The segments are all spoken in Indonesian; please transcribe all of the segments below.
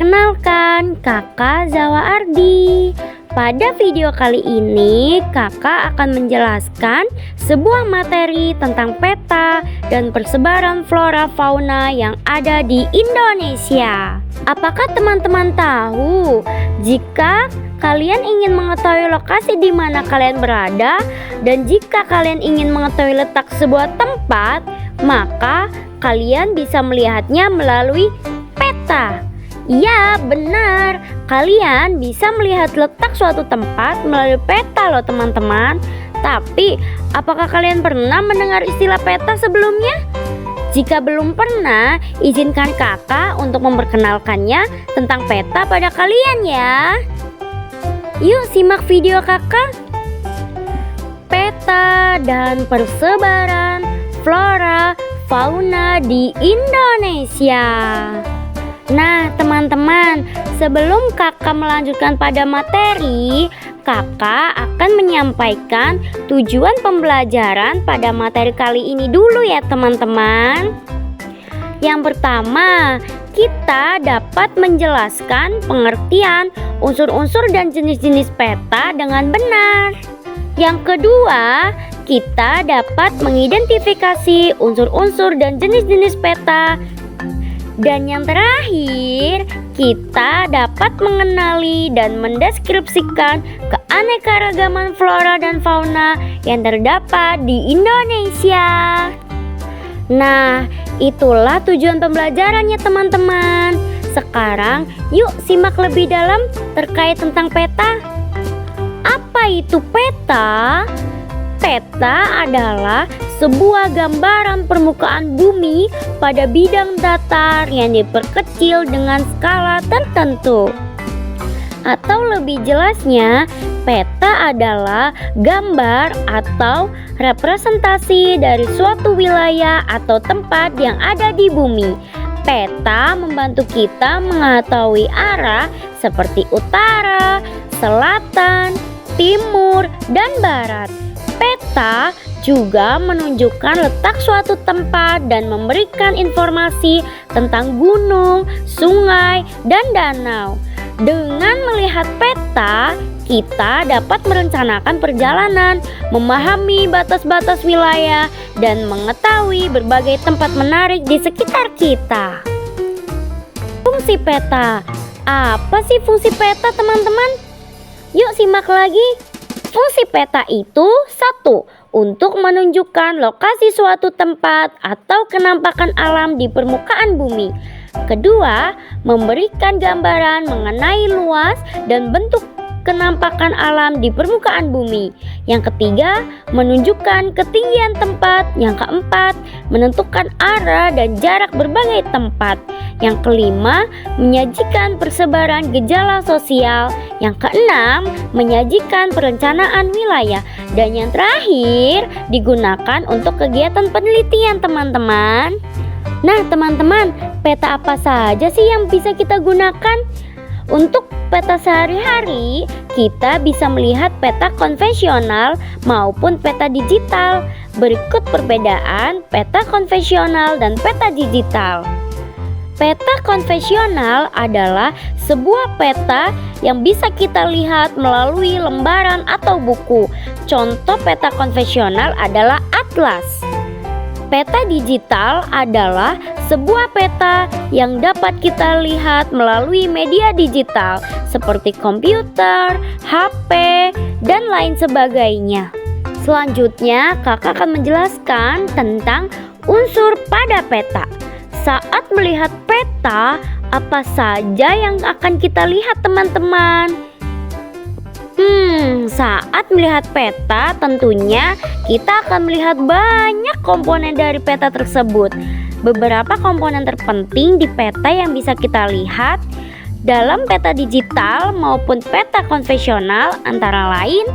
Perkenalkan, kakak Zawa Ardi. Pada video kali ini, kakak akan menjelaskan sebuah materi tentang peta dan persebaran flora fauna yang ada di Indonesia. Apakah teman-teman tahu jika kalian ingin mengetahui lokasi di mana kalian berada dan jika kalian ingin mengetahui letak sebuah tempat, maka kalian bisa melihatnya melalui peta. Ya, benar. Kalian bisa melihat letak suatu tempat melalui peta loh teman-teman. Tapi, apakah kalian pernah mendengar istilah peta sebelumnya? Jika belum pernah, izinkan kakak untuk memperkenalkannya tentang peta pada kalian ya. Yuk simak video kakak. Peta dan persebaran flora fauna di Indonesia. Nah teman-teman, sebelum kakak melanjutkan pada materi, kakak akan menyampaikan tujuan pembelajaran pada materi kali ini dulu ya teman-teman. Yang pertama, kita dapat menjelaskan pengertian unsur-unsur dan jenis-jenis peta dengan benar. Yang kedua, kita dapat mengidentifikasi unsur-unsur dan jenis-jenis peta. Dan yang terakhir, kita dapat mengenali dan mendeskripsikan keanekaragaman flora dan fauna yang terdapat di Indonesia. Nah, itulah tujuan pembelajarannya teman-teman. Sekarang yuk simak lebih dalam terkait tentang peta. Apa itu peta? Peta adalah sebuah gambaran permukaan bumi pada bidang datar yang diperkecil dengan skala tertentu. Atau lebih jelasnya, peta adalah gambar atau representasi dari suatu wilayah atau tempat yang ada di bumi. Peta membantu kita mengetahui arah seperti utara, selatan, timur, dan barat. Peta juga menunjukkan letak suatu tempat dan memberikan informasi tentang gunung, sungai, dan danau. Dengan melihat peta, kita dapat merencanakan perjalanan, memahami batas-batas wilayah, dan mengetahui berbagai tempat menarik di sekitar kita. Fungsi peta. Apa sih fungsi peta, teman-teman? Yuk simak lagi. Fungsi peta itu 1. Untuk menunjukkan lokasi suatu tempat atau kenampakan alam di permukaan bumi. Kedua, memberikan gambaran mengenai luas dan bentuk kenampakan alam di permukaan bumi. Yang ketiga, menunjukkan ketinggian tempat. Yang keempat, menentukan arah dan jarak berbagai tempat. Yang kelima, menyajikan persebaran gejala sosial. Yang keenam, menyajikan perencanaan wilayah. Dan yang terakhir, digunakan untuk kegiatan penelitian teman-teman. Nah teman-teman, peta apa saja sih yang bisa kita gunakan? Untuk peta sehari-hari, kita bisa melihat peta konvensional maupun peta digital. Berikut perbedaan peta konvensional dan peta digital. Peta konvensional adalah sebuah peta yang bisa kita lihat melalui lembaran atau buku. Contoh peta konvensional adalah atlas. Peta digital adalah sebuah peta yang dapat kita lihat melalui media digital seperti komputer, HP, dan lain sebagainya. Selanjutnya, kakak akan menjelaskan tentang unsur pada peta. Saat melihat peta, apa saja yang akan kita lihat teman-teman? Saat melihat peta tentunya kita akan melihat banyak komponen dari peta tersebut. Beberapa komponen terpenting di peta yang bisa kita lihat dalam peta digital maupun peta konvensional antara lain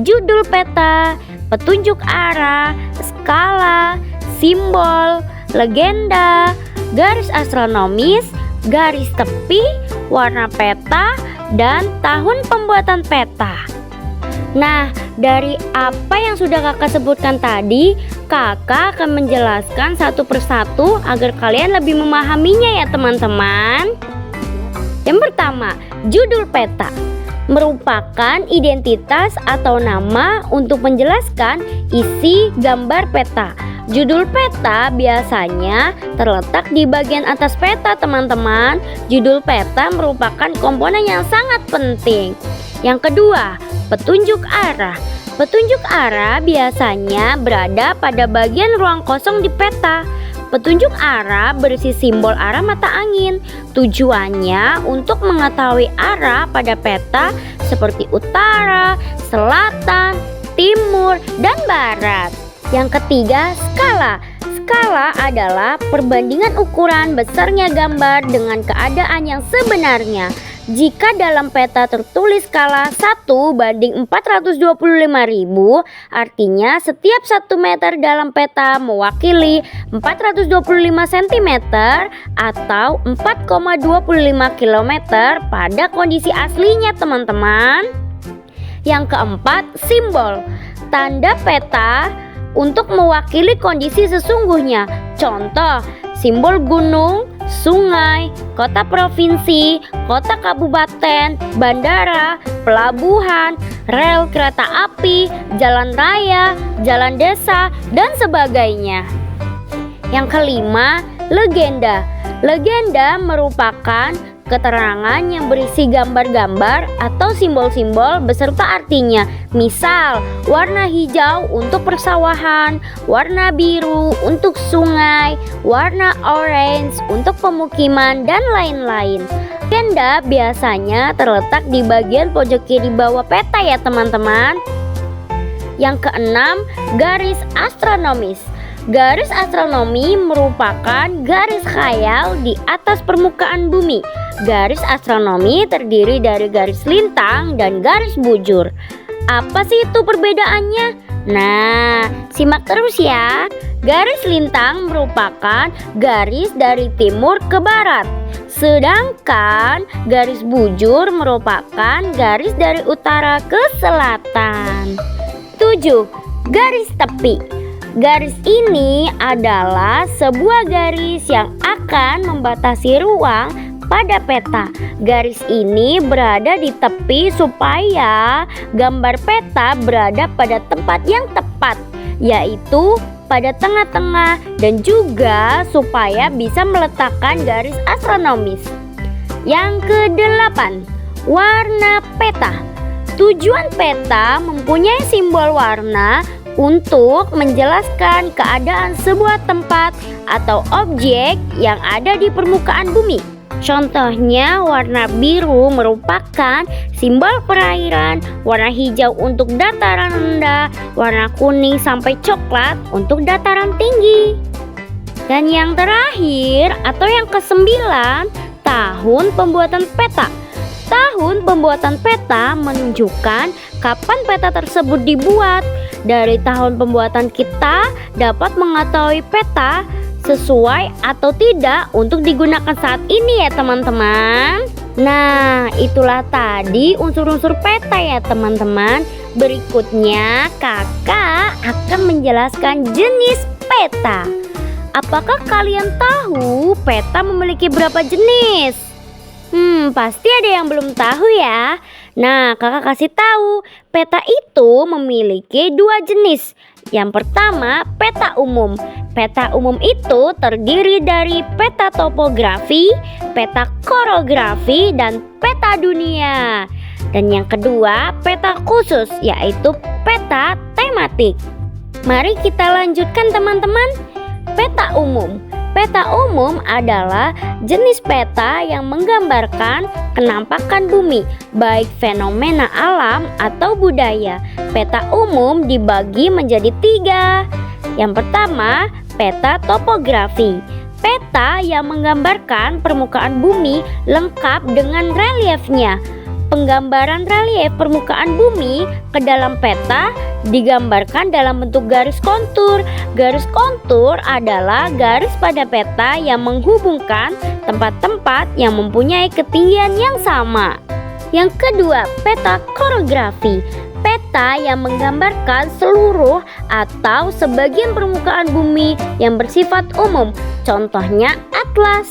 judul peta, petunjuk arah, skala, simbol, legenda, garis astronomis, garis tepi, warna peta, dan tahun pembuatan peta. Nah, dari apa yang sudah kakak sebutkan tadi, kakak akan menjelaskan satu persatu agar kalian lebih memahaminya ya teman-teman. Yang pertama, judul peta merupakan identitas atau nama untuk menjelaskan isi gambar peta. Judul peta biasanya terletak di bagian atas peta, teman-teman. Judul peta merupakan komponen yang sangat penting. Yang kedua, petunjuk arah. Petunjuk arah biasanya berada pada bagian ruang kosong di peta. Petunjuk arah berisi simbol arah mata angin. Tujuannya untuk mengetahui arah pada peta seperti utara, selatan, timur, dan barat. Yang ketiga, skala. Skala adalah perbandingan ukuran besarnya gambar dengan keadaan yang sebenarnya. Jika dalam peta tertulis skala 1:425.000, artinya setiap 1 meter dalam peta mewakili 425 cm atau 4,25 km pada kondisi aslinya, teman-teman. Yang keempat, simbol. Tanda peta untuk mewakili kondisi sesungguhnya. Contoh, simbol gunung, sungai, kota provinsi, kota kabupaten, bandara, pelabuhan, rel kereta api, jalan raya, jalan desa, dan sebagainya. Yang kelima, legenda. Legenda merupakan keterangan yang berisi gambar-gambar atau simbol-simbol beserta artinya. Misal, warna hijau untuk persawahan, warna biru untuk sungai, warna orange untuk pemukiman, dan lain-lain. Legenda biasanya terletak di bagian pojok kiri bawah peta ya, teman-teman. Yang keenam, garis astronomis. Garis astronomi merupakan garis khayal di atas permukaan bumi. Garis astronomi terdiri dari garis lintang dan garis bujur. Apa sih itu perbedaannya? Nah, simak terus ya. Garis lintang merupakan garis dari timur ke barat, sedangkan garis bujur merupakan garis dari utara ke selatan. 7. Garis tepi. Garis ini adalah sebuah garis yang akan membatasi ruang pada peta. Garis ini berada di tepi supaya gambar peta berada pada tempat yang tepat, yaitu pada tengah-tengah, dan juga supaya bisa meletakkan garis astronomis. Yang kedelapan, warna peta. Tujuan peta mempunyai simbol warna untuk menjelaskan keadaan sebuah tempat atau objek yang ada di permukaan bumi. Contohnya, warna biru merupakan simbol perairan, warna hijau untuk dataran rendah, warna kuning sampai coklat untuk dataran tinggi. Dan yang terakhir atau yang ke-9, tahun pembuatan peta. Tahun pembuatan peta menunjukkan kapan peta tersebut dibuat. Dari tahun pembuatan kita dapat mengetahui peta sesuai atau tidak untuk digunakan saat ini ya, teman-teman. Nah, itulah tadi unsur-unsur peta ya, teman-teman. Berikutnya kakak akan menjelaskan jenis peta. Apakah kalian tahu peta memiliki berapa jenis? Pasti ada yang belum tahu ya. Nah, kakak kasih tahu, peta itu memiliki 2 jenis. Yang pertama, peta umum. Peta umum itu terdiri dari peta topografi, peta korografi, dan peta dunia. Dan yang kedua, peta khusus, yaitu peta tematik. Mari kita lanjutkan, teman-teman. Peta umum. Peta umum adalah jenis peta yang menggambarkan kenampakan bumi, baik fenomena alam atau budaya. Peta umum dibagi menjadi 3. Yang pertama, peta topografi. Peta yang menggambarkan permukaan bumi lengkap dengan reliefnya. Penggambaran relief permukaan bumi ke dalam peta digambarkan dalam bentuk garis kontur. Garis kontur adalah garis pada peta yang menghubungkan tempat-tempat yang mempunyai ketinggian yang sama. Yang kedua, peta korografi. Peta yang menggambarkan seluruh atau sebagian permukaan bumi yang bersifat umum. Contohnya atlas.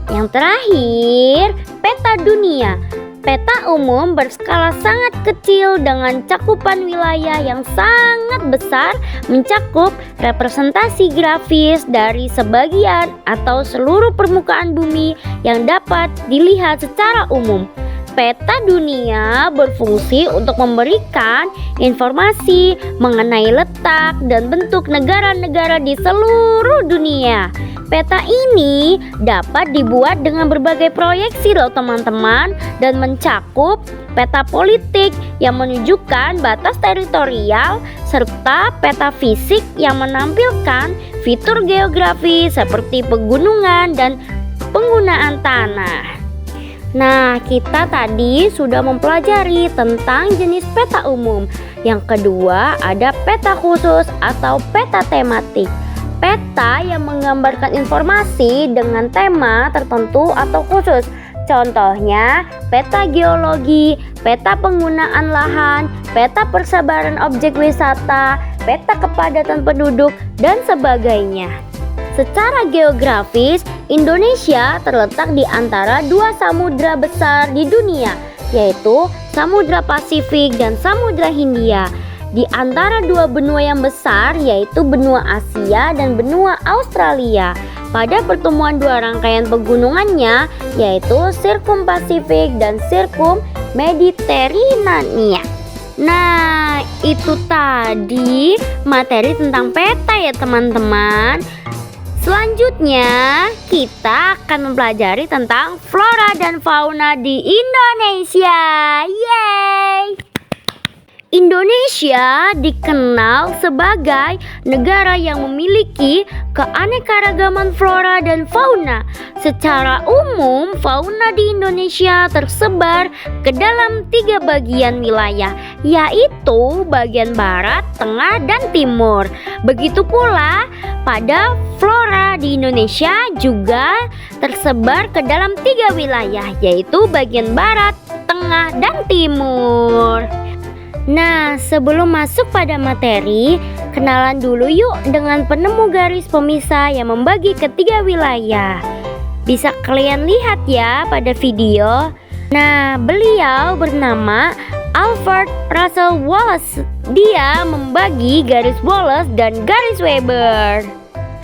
Yang terakhir, peta dunia. Peta umum berskala sangat kecil dengan cakupan wilayah yang sangat besar, mencakup representasi grafis dari sebagian atau seluruh permukaan bumi yang dapat dilihat secara umum. Peta dunia berfungsi untuk memberikan informasi mengenai letak dan bentuk negara-negara di seluruh dunia. Peta ini dapat dibuat dengan berbagai proyeksi loh teman-teman, dan mencakup peta politik yang menunjukkan batas teritorial serta peta fisik yang menampilkan fitur geografi seperti pegunungan dan penggunaan tanah. Nah, kita tadi sudah mempelajari tentang jenis peta umum. Yang kedua ada peta khusus atau peta tematik. Peta yang menggambarkan informasi dengan tema tertentu atau khusus. Contohnya peta geologi, peta penggunaan lahan, peta persebaran objek wisata, peta kepadatan penduduk, dan sebagainya. Secara geografis, Indonesia terletak di antara dua samudra besar di dunia, yaitu Samudra Pasifik dan Samudra Hindia. Di antara dua benua yang besar, yaitu benua Asia dan benua Australia. Pada pertemuan dua rangkaian pegunungannya, yaitu Sirkum Pasifik dan Sirkum Mediterania. Nah, itu tadi materi tentang peta ya teman-teman. Selanjutnya, kita akan mempelajari tentang flora dan fauna di Indonesia. Yeay! Indonesia dikenal sebagai negara yang memiliki keanekaragaman flora dan fauna. Secara umum, fauna di Indonesia tersebar ke dalam 3 bagian wilayah, yaitu bagian barat, tengah, dan timur. Begitu pula pada flora di Indonesia juga tersebar ke dalam 3 wilayah, yaitu bagian barat, tengah, dan timur. Nah, sebelum masuk pada materi, kenalan dulu yuk dengan penemu garis pemisah yang membagi ke 3 wilayah. Bisa kalian lihat ya pada video. Nah, beliau bernama Alfred Russel Wallace. Dia membagi garis Wallace dan garis Weber.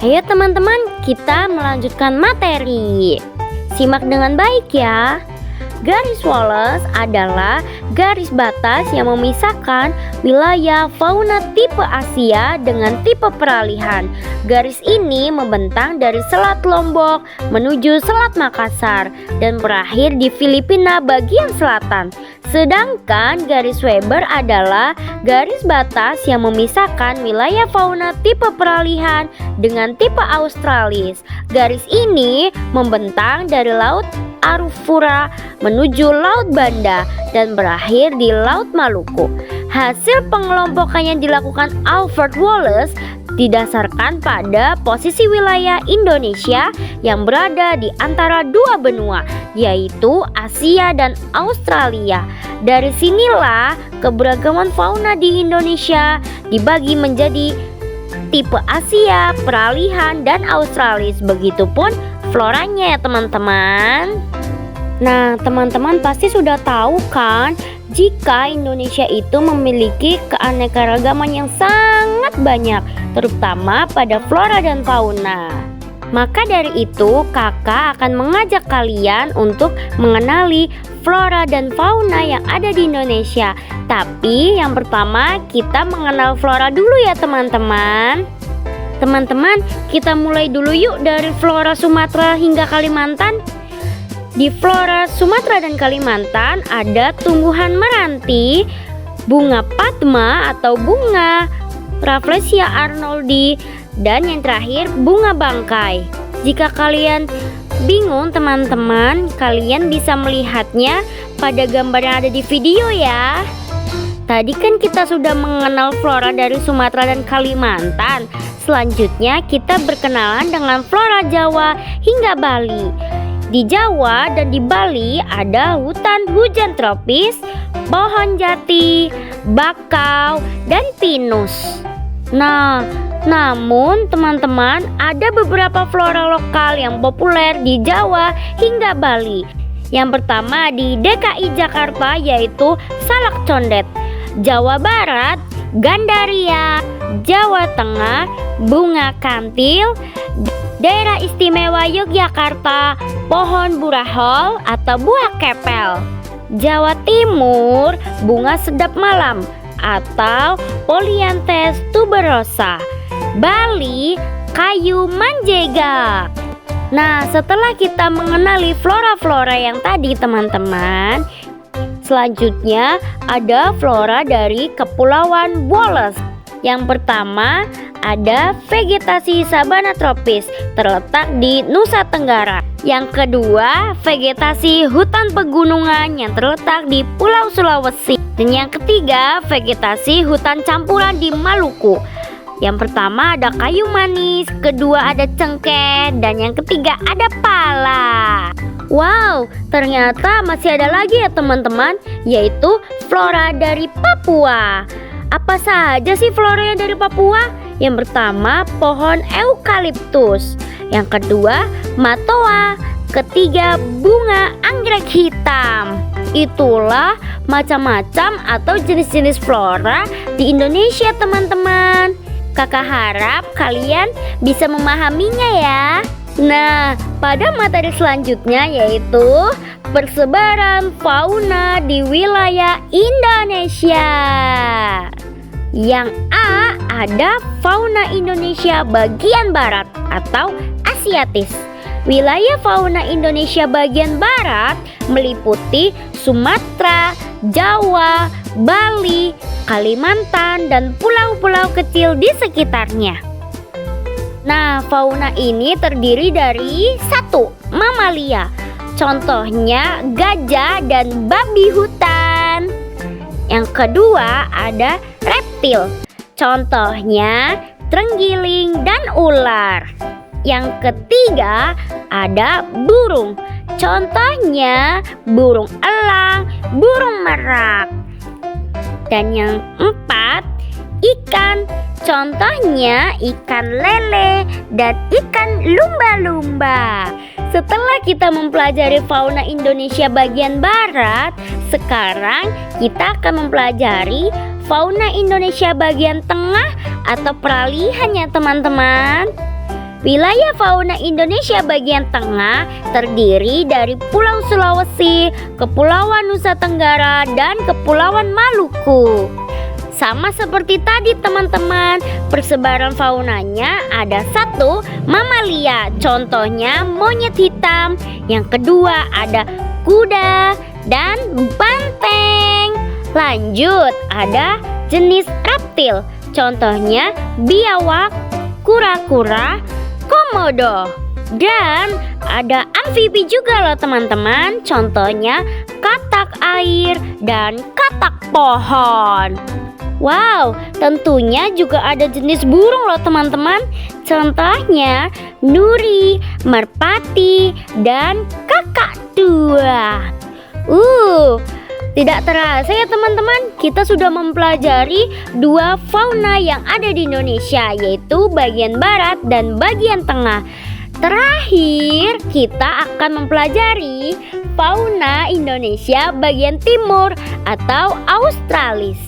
Ayo teman-teman, kita melanjutkan materi. Simak dengan baik ya. Garis Wallace adalah garis batas yang memisahkan wilayah fauna tipe Asia dengan tipe peralihan. Garis ini membentang dari Selat Lombok menuju Selat Makassar dan berakhir di Filipina bagian selatan. Sedangkan garis Weber adalah garis batas yang memisahkan wilayah fauna tipe peralihan dengan tipe Australis. Garis ini membentang dari Laut Arafura menuju Laut Banda dan berakhir di Laut Maluku. Hasil pengelompokannya dilakukan Alfred Wallace didasarkan pada posisi wilayah Indonesia yang berada di antara 2 benua, yaitu Asia dan Australia. Dari sinilah keberagaman fauna di Indonesia dibagi menjadi tipe Asia, peralihan, dan Australis. Begitupun floranya ya teman-teman. Nah, teman-teman pasti sudah tahu kan, jika Indonesia itu memiliki keanekaragaman yang sangat banyak, terutama pada flora dan fauna. Maka dari itu, kakak akan mengajak kalian untuk mengenali flora dan fauna yang ada di Indonesia. Tapi yang pertama kita mengenal flora dulu ya teman-teman. Teman-teman, kita mulai dulu yuk dari flora Sumatera hingga Kalimantan. Di flora Sumatera dan Kalimantan ada tumbuhan meranti, bunga padma atau bunga Rafflesia arnoldi, dan yang terakhir bunga bangkai. Jika kalian bingung teman-teman, kalian bisa melihatnya pada gambar yang ada di video ya. Tadi kan kita sudah mengenal flora dari Sumatera dan Kalimantan. Selanjutnya kita berkenalan dengan flora Jawa hingga Bali. Di Jawa dan di Bali ada hutan hujan tropis, pohon jati, bakau, dan pinus. Nah, namun teman-teman ada beberapa flora lokal yang populer di Jawa hingga Bali. Yang pertama di DKI Jakarta yaitu salak condet, Jawa Barat gandaria, Jawa Tengah bunga kantil, daerah istimewa Yogyakarta pohon burahol atau buah kepel, Jawa Timur bunga sedap malam atau Polyanthus tuberosa, Bali kayu manjega. Nah, setelah kita mengenali flora-flora yang tadi teman-teman, selanjutnya ada flora dari Kepulauan Wallace. Yang pertama ada vegetasi sabana tropis terletak di Nusa Tenggara. Yang kedua vegetasi hutan pegunungan yang terletak di Pulau Sulawesi. Dan yang ketiga vegetasi hutan campuran di Maluku. Yang pertama ada kayu manis, kedua ada cengkeh, dan yang ketiga ada pala. Wow, ternyata masih ada lagi ya teman-teman, yaitu flora dari Papua. Apa saja sih flora yang dari Papua? Yang pertama pohon eukaliptus, yang kedua matoa, ketiga bunga anggrek hitam. Itulah macam-macam atau jenis-jenis flora di Indonesia teman-teman. Kakak harap kalian bisa memahaminya ya. Nah, pada materi selanjutnya yaitu persebaran fauna di wilayah Indonesia. Yang A ada fauna Indonesia bagian barat atau Asiatis. Wilayah fauna Indonesia bagian barat meliputi Sumatera, Jawa, Bali, Kalimantan, dan pulau-pulau kecil di sekitarnya. Nah, fauna ini terdiri dari 1. Mamalia. Contohnya gajah dan babi hutan. Yang kedua ada reptil. Contohnya terenggiling dan ular. Yang ketiga ada burung. Contohnya burung elang, burung merak. Dan yang 4 ikan. Contohnya ikan lele dan ikan lumba-lumba. Setelah kita mempelajari fauna Indonesia bagian barat, sekarang kita akan mempelajari fauna Indonesia bagian tengah atau peralihan ya teman-teman. Wilayah fauna Indonesia bagian tengah terdiri dari Pulau Sulawesi, Kepulauan Nusa Tenggara, dan Kepulauan Maluku. Sama seperti tadi teman-teman, persebaran faunanya ada 1. Mamalia, contohnya monyet hitam. Yang kedua ada kuda dan banteng. Lanjut, ada jenis reptil. Contohnya biawak, kura-kura, komodo. Dan ada amfibi juga loh teman-teman. Contohnya katak air dan katak pohon. Wow, tentunya juga ada jenis burung loh teman-teman. Contohnya nuri, merpati, dan kakaktua. Tidak terasa ya teman-teman, kita sudah mempelajari 2 fauna yang ada di Indonesia, yaitu bagian barat dan bagian tengah. Terakhir, kita akan mempelajari fauna Indonesia bagian timur atau Australis.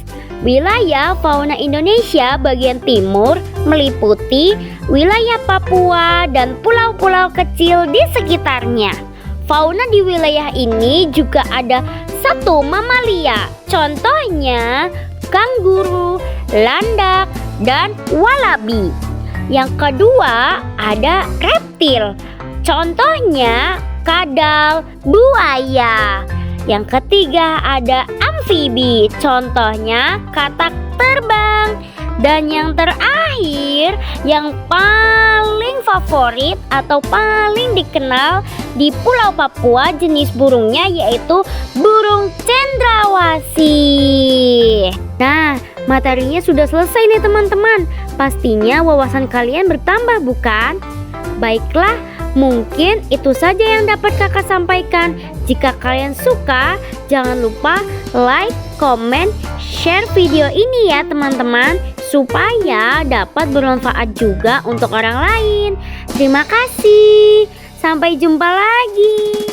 Wilayah fauna Indonesia bagian timur meliputi wilayah Papua dan pulau-pulau kecil di sekitarnya. Fauna di wilayah ini juga ada 1. Mamalia. Contohnya kanguru, landak, dan walabi. Yang kedua ada reptil. Contohnya kadal, buaya. Yang ketiga ada amfibi. Contohnya katak terbang. Dan yang terakhir, yang paling favorit atau paling dikenal di Pulau Papua jenis burungnya yaitu burung cendrawasih. Nah, materinya sudah selesai nih teman-teman. Pastinya wawasan kalian bertambah bukan? Baiklah, mungkin itu saja yang dapat kakak sampaikan. Jika kalian suka, jangan lupa like, komen, share video ini ya teman-teman, supaya dapat bermanfaat juga untuk orang lain. Terima kasih. Sampai jumpa lagi.